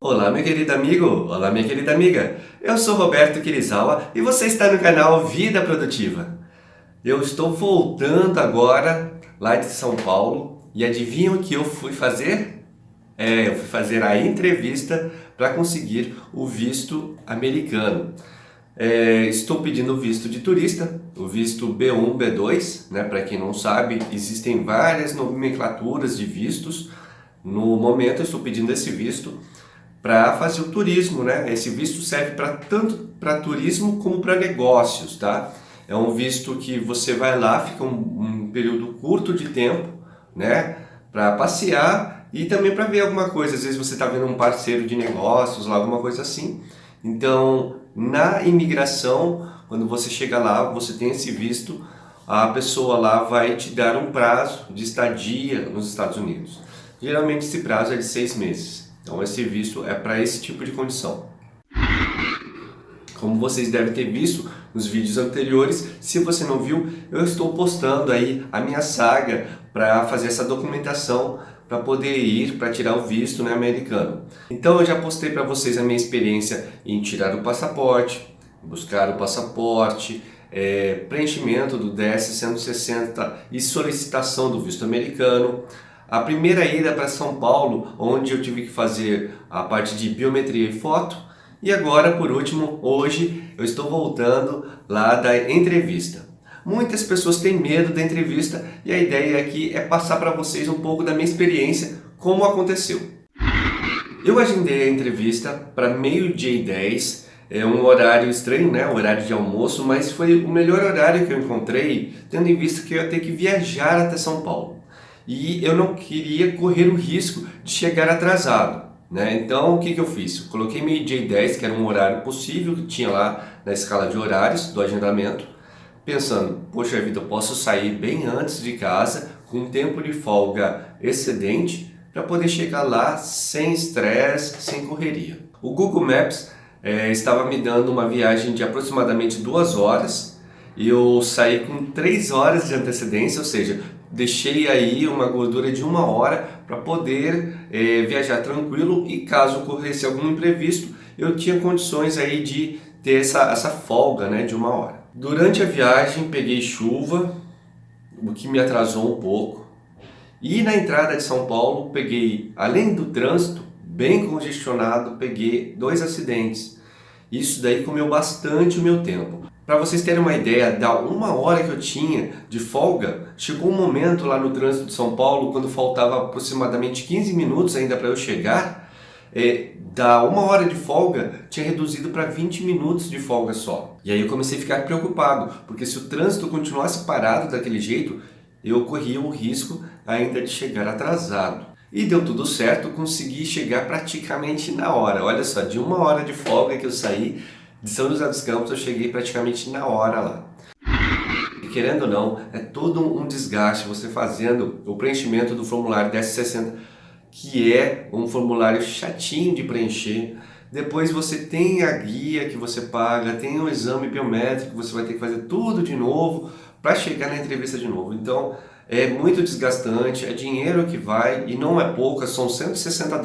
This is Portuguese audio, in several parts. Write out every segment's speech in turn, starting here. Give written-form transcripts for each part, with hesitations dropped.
Olá, meu querido amigo! Olá, minha querida amiga! Eu sou Roberto Kirizawa e você está no canal Vida Produtiva. Eu estou voltando agora lá de São Paulo e adivinha o que eu fui fazer? Eu fui fazer a entrevista para conseguir o visto americano. Estou pedindo o visto de turista, o visto B1, B2, né? Para quem não sabe, existem várias nomenclaturas de vistos. No momento, eu estou pedindo esse visto para fazer o turismo, né? Esse visto serve para tanto para turismo como para negócios, tá? É um visto que você vai lá, fica um período curto de tempo, né? Para passear e também para ver alguma coisa. Às vezes você está vendo um parceiro de negócios, lá, alguma coisa assim. Então, na imigração, quando você chega lá, você tem esse visto, a pessoa lá vai te dar um prazo de estadia nos Estados Unidos. Geralmente esse prazo é de 6 meses. Então esse visto é para esse tipo de condição. Como vocês devem ter visto nos vídeos anteriores, se você não viu, eu estou postando aí a minha saga para fazer essa documentação para poder ir para tirar o visto, né, americano. Então eu já postei para vocês a minha experiência em tirar o passaporte, buscar o passaporte, preenchimento do DS-160 e solicitação do visto americano. A primeira ida para São Paulo, onde eu tive que fazer a parte de biometria e foto. E agora, por último, hoje eu estou voltando lá da entrevista. Muitas pessoas têm medo da entrevista e a ideia aqui é passar para vocês um pouco da minha experiência, como aconteceu. Eu agendei a entrevista para meio-dia e 10, é um horário estranho, né? O horário de almoço, mas foi o melhor horário que eu encontrei, tendo em vista que eu ia ter que viajar até São Paulo. E eu não queria correr o risco de chegar atrasado, né? Então o que eu fiz? Eu coloquei meio-dia e 10, que era um horário possível que tinha lá na escala de horários do agendamento, pensando, poxa vida, eu posso sair bem antes de casa, com um tempo de folga excedente, para poder chegar lá sem estresse, sem correria. O Google Maps estava me dando uma viagem de aproximadamente 2 horas e eu saí com 3 horas de antecedência, ou seja, deixei aí uma gordura de 1 hora para poder viajar tranquilo e caso ocorresse algum imprevisto, eu tinha condições aí de ter essa folga, né, de 1 hora. Durante a viagem peguei chuva, o que me atrasou um pouco. E na entrada de São Paulo peguei, além do trânsito bem congestionado, peguei 2 acidentes. Isso daí comeu bastante o meu tempo. Para vocês terem uma ideia, da 1 hora que eu tinha de folga, chegou um momento lá no trânsito de São Paulo, quando faltava aproximadamente 15 minutos ainda para eu chegar, da 1 hora de folga tinha reduzido para 20 minutos de folga só. E aí eu comecei a ficar preocupado, porque se o trânsito continuasse parado daquele jeito, eu corria o risco ainda de chegar atrasado. E deu tudo certo, consegui chegar praticamente na hora. Olha só, de 1 hora de folga que eu saí de São José dos Campos, eu cheguei praticamente na hora lá. E querendo ou não, é todo um desgaste você fazendo o preenchimento do formulário DS-60, que é um formulário chatinho de preencher. Depois você tem a guia que você paga, tem o exame biométrico, você vai ter que fazer tudo de novo para chegar na entrevista de novo. Então é muito desgastante, é dinheiro que vai e não é pouco, são US$ 160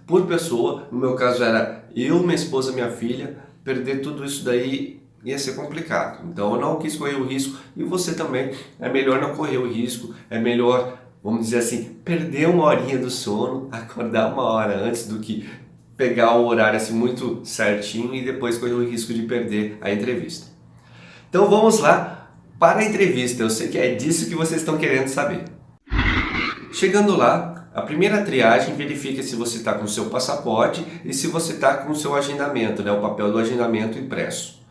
por pessoa. No meu caso era eu, minha esposa, minha filha. Perder tudo isso daí ia ser complicado. Então eu não quis correr o risco e você também. É melhor não correr o risco, é melhor, vamos dizer assim, perder 1 horinha do sono, acordar 1 hora antes do que pegar o horário assim muito certinho e depois correr o risco de perder a entrevista. Então vamos lá para a entrevista, eu sei que é disso que vocês estão querendo saber. Chegando lá, a primeira triagem verifica se você está com o seu passaporte e se você está com o seu agendamento, né, o papel do agendamento impresso,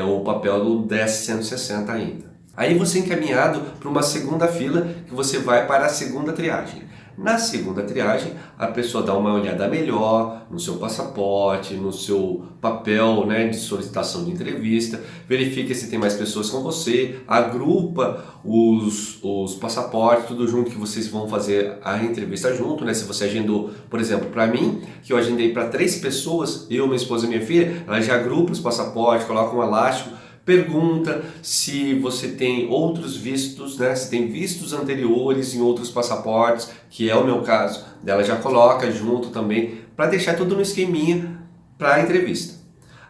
o papel do DS-160 ainda. Aí você é encaminhado para uma segunda fila que você vai para a segunda triagem. Na segunda triagem, a pessoa dá uma olhada melhor no seu passaporte, no seu papel, né, de solicitação de entrevista, verifica se tem mais pessoas com você, agrupa os passaportes, tudo junto que vocês vão fazer a entrevista junto, né? Se você agendou, por exemplo, para mim, que eu agendei para 3 pessoas, eu, minha esposa e minha filha, ela já agrupa os passaportes, coloca um elástico, pergunta se você tem outros vistos, né? Se tem vistos anteriores em outros passaportes, que é o meu caso. Ela já coloca junto também para deixar tudo no esqueminha para a entrevista.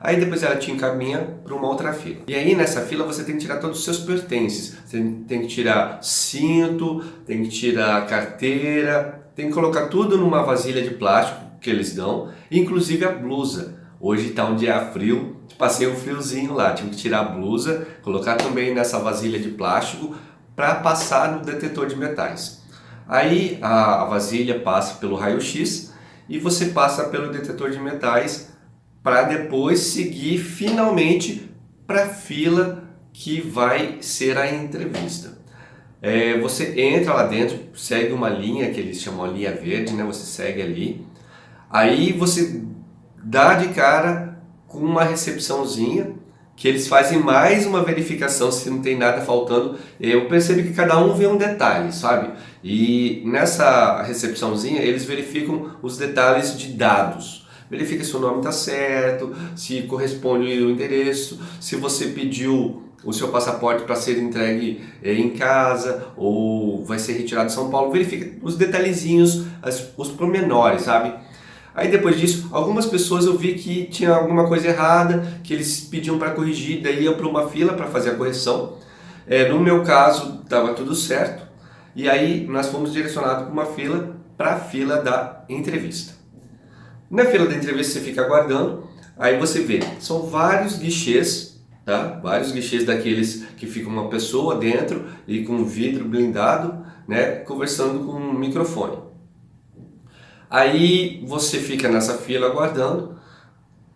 Aí depois ela te encaminha para uma outra fila. E aí nessa fila você tem que tirar todos os seus pertences. Você tem que tirar cinto, tem que tirar carteira, tem que colocar tudo numa vasilha de plástico que eles dão, inclusive a blusa. Hoje está um dia frio, passei um friozinho lá, tive que tirar a blusa, colocar também nessa vasilha de plástico para passar no detetor de metais. Aí a vasilha passa pelo raio-x e você passa pelo detetor de metais para depois seguir finalmente para a fila que vai ser a entrevista. Você entra lá dentro, segue uma linha que eles chamam a linha verde, né? Você segue ali, aí você dá de cara com uma recepçãozinha que eles fazem mais uma verificação se não tem nada faltando. Eu percebo que cada um vê um detalhe, sabe? E nessa recepçãozinha eles verificam os detalhes de dados. Verifica se o nome está certo, se corresponde o endereço, se você pediu o seu passaporte para ser entregue em casa ou vai ser retirado de São Paulo. Verifica os detalhezinhos, os pormenores, sabe? Aí depois disso, algumas pessoas eu vi que tinha alguma coisa errada, que eles pediam para corrigir, daí iam para uma fila para fazer a correção. No meu caso, estava tudo certo. E aí nós fomos direcionados para a fila da entrevista. Na fila da entrevista você fica aguardando, aí você vê, são vários guichês, tá? Vários guichês daqueles que fica uma pessoa dentro e com um vidro blindado, né? Conversando com um microfone. Aí você fica nessa fila aguardando,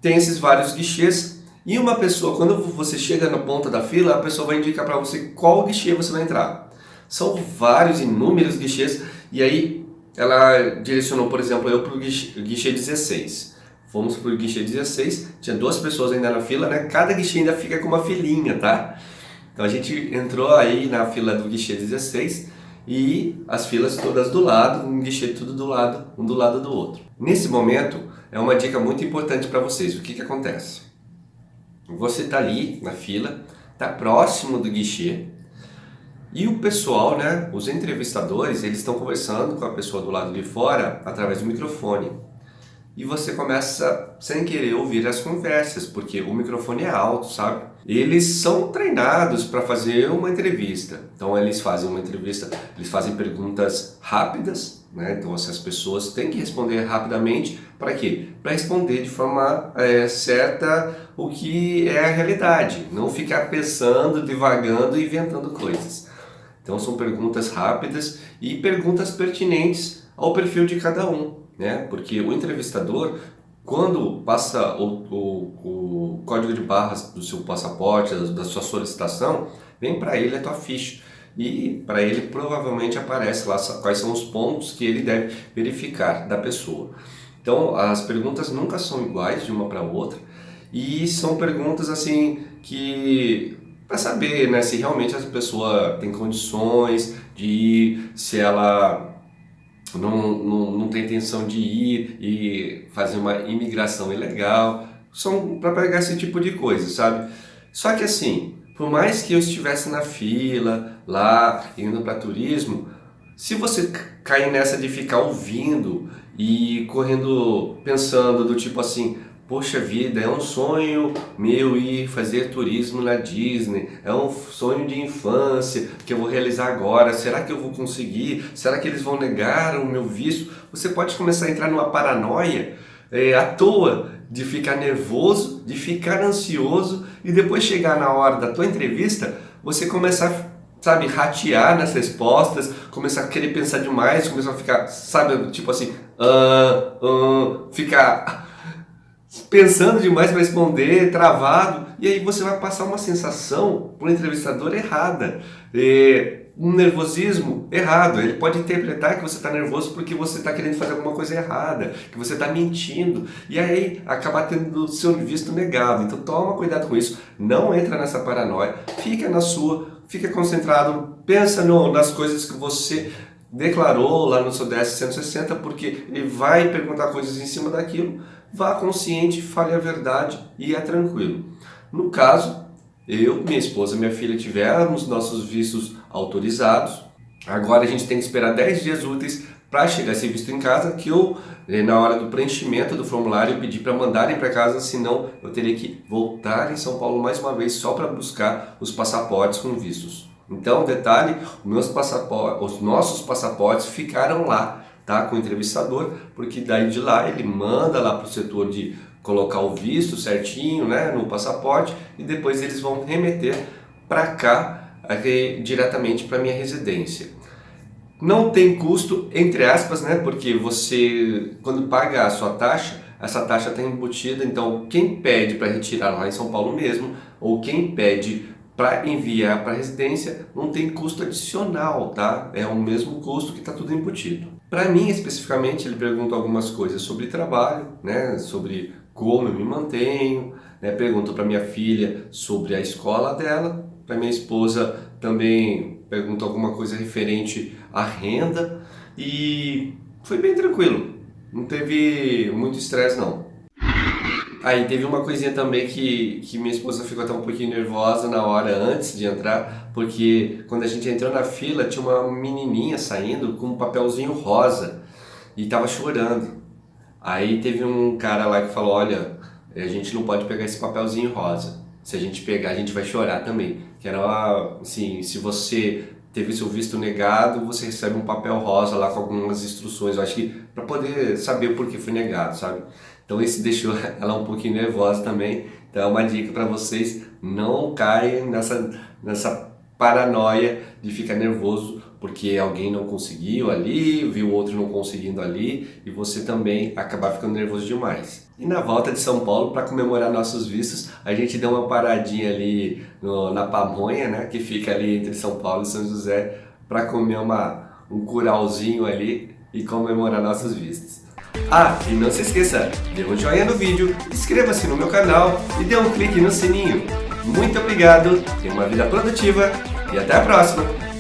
tem esses vários guichês e uma pessoa, quando você chega na ponta da fila, a pessoa vai indicar para você qual guichê você vai entrar. São vários, inúmeros guichês e aí ela direcionou, por exemplo, eu para o guichê 16. Fomos para o guichê 16, tinha 2 pessoas ainda na fila, né? Cada guichê ainda fica com uma filinha, tá? Então a gente entrou aí na fila do guichê 16 e as filas todas do lado, um guichê tudo do lado, um do lado do outro. Nesse momento, é uma dica muito importante para vocês. O que acontece? Você está ali na fila, está próximo do guichê, e o pessoal, né, os entrevistadores, eles estão conversando com a pessoa do lado de fora através do microfone. E você começa, sem querer, ouvir as conversas, porque o microfone é alto, sabe? Eles são treinados para fazer uma entrevista. Então eles fazem uma entrevista, eles fazem perguntas rápidas, né? Então as pessoas têm que responder rapidamente. Para quê? Para responder de forma certa o que é a realidade. Não ficar pensando, divagando e inventando coisas. Então são perguntas rápidas e perguntas pertinentes ao perfil de cada um, né? Porque o entrevistador, quando passa o código de barras do seu passaporte, da sua solicitação, vem para ele a tua ficha. E para ele provavelmente aparece lá quais são os pontos que ele deve verificar da pessoa. Então as perguntas nunca são iguais de uma para outra e são perguntas assim que para saber, né, se realmente essa pessoa tem condições de ir, se ela não tem intenção de ir e fazer uma imigração ilegal. São para pegar esse tipo de coisa, sabe? Só que assim, por mais que eu estivesse na fila, lá, indo para turismo, se você cair nessa de ficar ouvindo e correndo, pensando do tipo assim, poxa vida, é um sonho meu ir fazer turismo na Disney, é um sonho de infância que eu vou realizar agora, será que eu vou conseguir? Será que eles vão negar o meu visto? Você pode começar a entrar numa paranoia à toa, de ficar nervoso, de ficar ansioso e depois chegar na hora da tua entrevista, você começar, sabe, ratear nas respostas, começar a querer pensar demais, começar a ficar, sabe, tipo assim, ficar pensando demais para responder, travado, e aí você vai passar uma sensação para o entrevistador errada, um nervosismo errado. Ele pode interpretar que você está nervoso porque você está querendo fazer alguma coisa errada, que você está mentindo, e aí acabar tendo o seu visto negado. Então toma cuidado com isso, não entra nessa paranoia, fica na sua, fica concentrado, pensa nas coisas que você declarou lá no seu DS-160, porque ele vai perguntar coisas em cima daquilo. Vá consciente, fale a verdade e é tranquilo. No caso, eu, minha esposa e minha filha tivemos nossos vistos autorizados. Agora a gente tem que esperar 10 dias úteis para chegar esse visto em casa, que eu, na hora do preenchimento do formulário, pedi para mandarem para casa, senão eu teria que voltar em São Paulo mais uma vez só para buscar os passaportes com vistos. Então, detalhe, os nossos passaportes ficaram lá, tá, com o entrevistador, porque daí de lá ele manda lá para o setor de colocar o visto certinho, né, no passaporte, e depois eles vão remeter para cá, aqui, diretamente para minha residência. Não tem custo, entre aspas, né, porque você, quando paga a sua taxa, essa taxa está embutida, então quem pede para retirar lá em São Paulo mesmo, ou quem pede para enviar para a residência, não tem custo adicional, tá? É o mesmo custo que está tudo embutido. Para mim, especificamente, ele pergunta algumas coisas sobre trabalho, né, sobre como eu me mantenho, né, pergunta para minha filha sobre a escola dela, para minha esposa também pergunta alguma coisa referente à renda e foi bem tranquilo, não teve muito estresse não. Aí teve uma coisinha também que minha esposa ficou até um pouquinho nervosa na hora antes de entrar, porque quando a gente entrou na fila tinha uma menininha saindo com um papelzinho rosa e tava chorando. Aí teve um cara lá que falou, olha, a gente não pode pegar esse papelzinho rosa, se a gente pegar a gente vai chorar também. Que era assim, se você teve seu visto negado, você recebe um papel rosa lá com algumas instruções, eu acho que para poder saber o porquê foi negado, sabe? Então isso deixou ela um pouquinho nervosa também. Então é uma dica para vocês, não caem nessa paranoia de ficar nervoso porque alguém não conseguiu ali, viu o outro não conseguindo ali e você também acabar ficando nervoso demais. E na volta de São Paulo, para comemorar nossos vistos, a gente deu uma paradinha ali na Pamonha, né, que fica ali entre São Paulo e São José, para comer um curauzinho ali e comemorar nossos vistos. Ah, e não se esqueça, dê um joinha no vídeo, inscreva-se no meu canal e dê um clique no sininho. Muito obrigado, tenha uma vida produtiva e até a próxima!